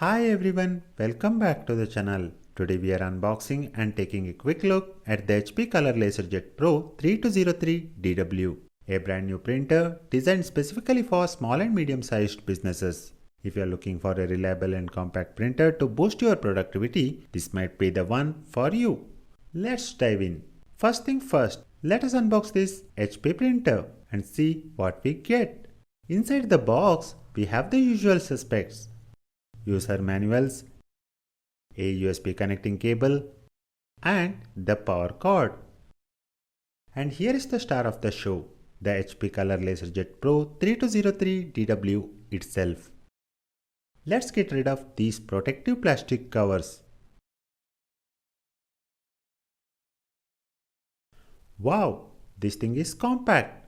Hi everyone, welcome back to the channel. Today we are unboxing and taking a quick look at the HP Color LaserJet Pro 3203DW, a brand new printer designed specifically for small and medium-sized businesses. If you are looking for a reliable and compact printer to boost your productivity, this might be the one for you. Let's dive in. First thing first, let us unbox this HP printer and see what we get. Inside the box, we have the usual suspects: user manuals, a USB connecting cable, and the power cord. And here is the star of the show, the HP Color LaserJet Pro 3203DW itself. Let's get rid of these protective plastic covers. Wow, this thing is compact.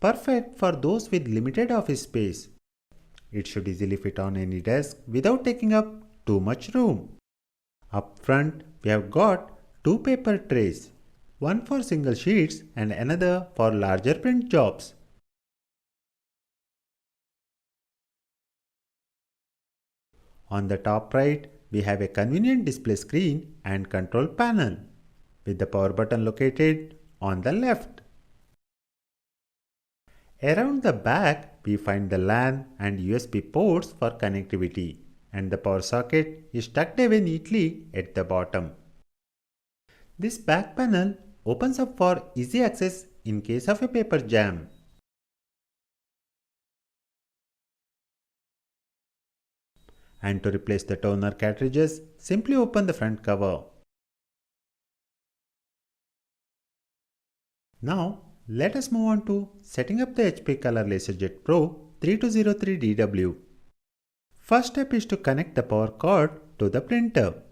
Perfect for those with limited office space. It should easily fit on any desk without taking up too much room. Up front, we have got two paper trays, one for single sheets and another for larger print jobs. On the top right, we have a convenient display screen and control panel, with the power button located on the left. Around the back, we find the LAN and USB ports for connectivity, and the power socket is tucked away neatly at the bottom. This back panel opens up for easy access in case of a paper jam. And to replace the toner cartridges, simply open the front cover. Now, let us move on to setting up the HP Color LaserJet Pro 3203DW. First step is to connect the power cord to the printer.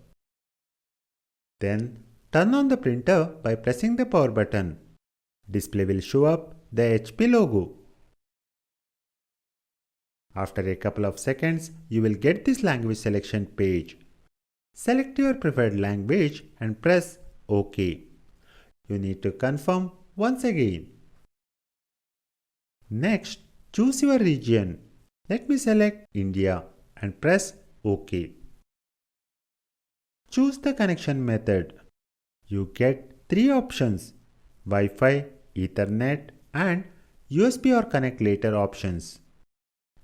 Then turn on the printer by pressing the power button. Display will show up the HP logo. After a couple of seconds, you will get this language selection page. Select your preferred language and press OK. You need to confirm once again. Next, choose your region. Let me select India and press OK. Choose the connection method. You get three options: Wi-Fi, Ethernet, and USB or connect later options.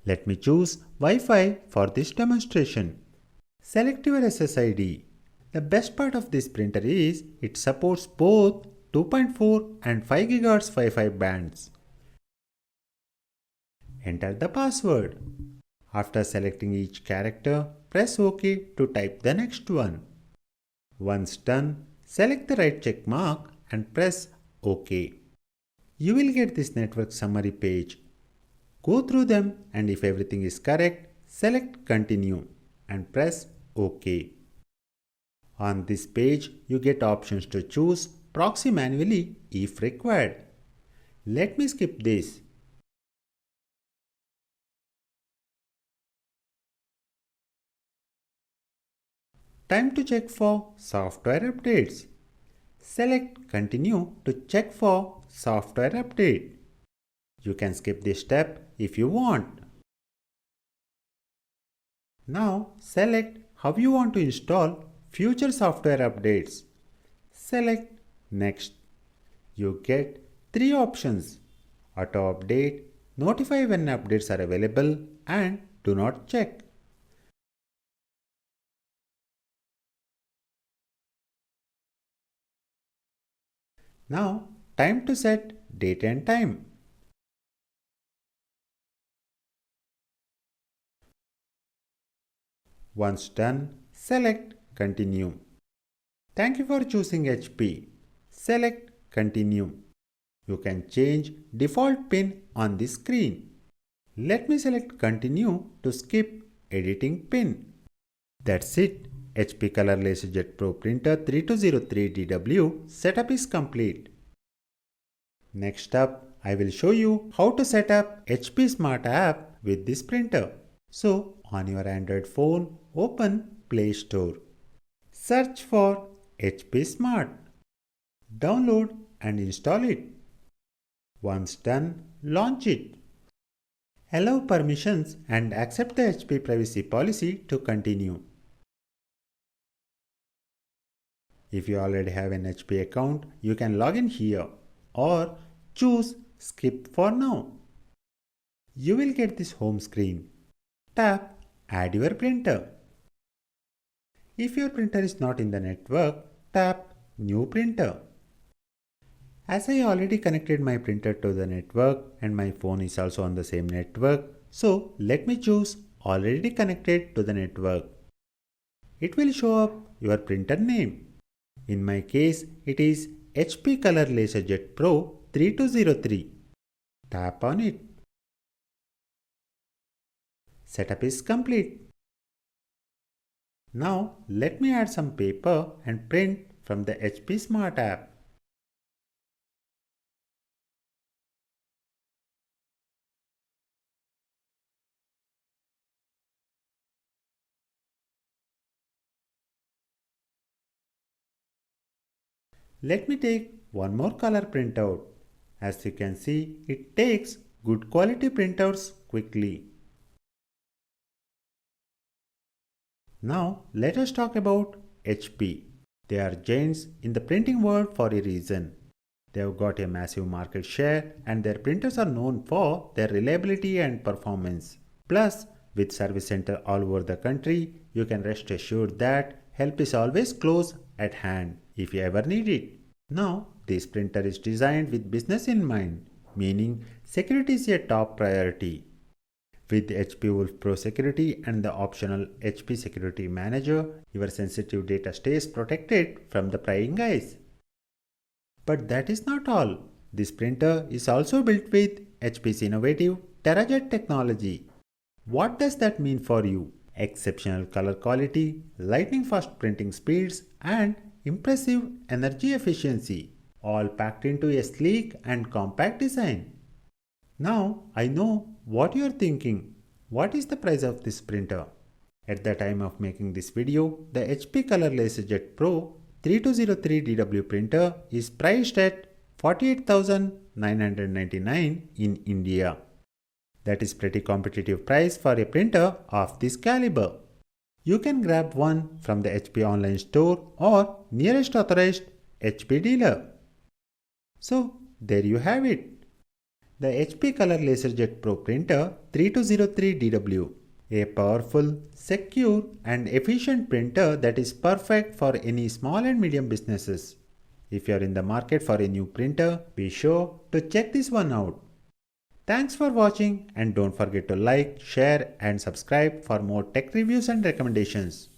Let me choose Wi-Fi for this demonstration. Select your SSID. The best part of this printer is it supports both 2.4 and 5 GHz Wi-Fi bands. Enter the password. After selecting each character, press OK to type the next one. Once done, select the right check mark and press OK. You will get this network summary page. Go through them, and if everything is correct, select Continue and press OK. On this page, you get options to choose proxy manually if required. Let me skip this. Time to check for software updates. Select Continue to check for software update. You can skip this step if you want. Now select how you want to install future software updates. Select Next. You get three options: Auto Update, Notify when updates are available, and Do not check. Now time to set date and time. Once done, select Continue. Thank you for choosing HP. Select Continue. You can change default pin on this screen. Let me select Continue to skip editing pin. That's it. HP Color LaserJet Pro Printer 3203DW setup is complete. Next up, I will show you how to set up HP Smart app with this printer. So, on your Android phone, open Play Store. Search for HP Smart. Download and install it. Once done, launch it. Allow permissions and accept the HP privacy policy to continue. If you already have an HP account, you can log in here or choose Skip for now. You will get this home screen. Tap Add your printer. If your printer is not in the network, tap New printer. As I already connected my printer to the network and my phone is also on the same network, so let me choose Already connected to the network. It will show up your printer name. In my case, it is HP Color LaserJet Pro 3203. Tap on it. Setup is complete. Now let me add some paper and print from the HP Smart app. Let me take one more color printout. As you can see, it takes good quality printouts quickly. Now let us talk about HP. They are giants in the printing world for a reason. They have got a massive market share and their printers are known for their reliability and performance. Plus, with service center all over the country, you can rest assured that help is always close at hand if you ever need it. Now, this printer is designed with business in mind, meaning security is a top priority. With the HP Wolf Pro Security and the optional HP Security Manager, your sensitive data stays protected from the prying eyes. But that is not all. This printer is also built with HP's innovative TerraJet technology. What does that mean for you? Exceptional color quality, lightning fast printing speeds, and impressive energy efficiency, all packed into a sleek and compact design. Now I know what you are thinking. What is the price of this printer? At the time of making this video, the HP Color LaserJet Pro 3203DW printer is priced at 48,999 in India. That is pretty competitive price for a printer of this caliber. You can grab one from the HP online store or nearest authorized HP dealer. So there you have it. The HP Color LaserJet Pro printer 3203DW. A powerful, secure and efficient printer that is perfect for any small and medium businesses. If you are in the market for a new printer, be sure to check this one out. Thanks for watching and don't forget to like, share and subscribe for more tech reviews and recommendations.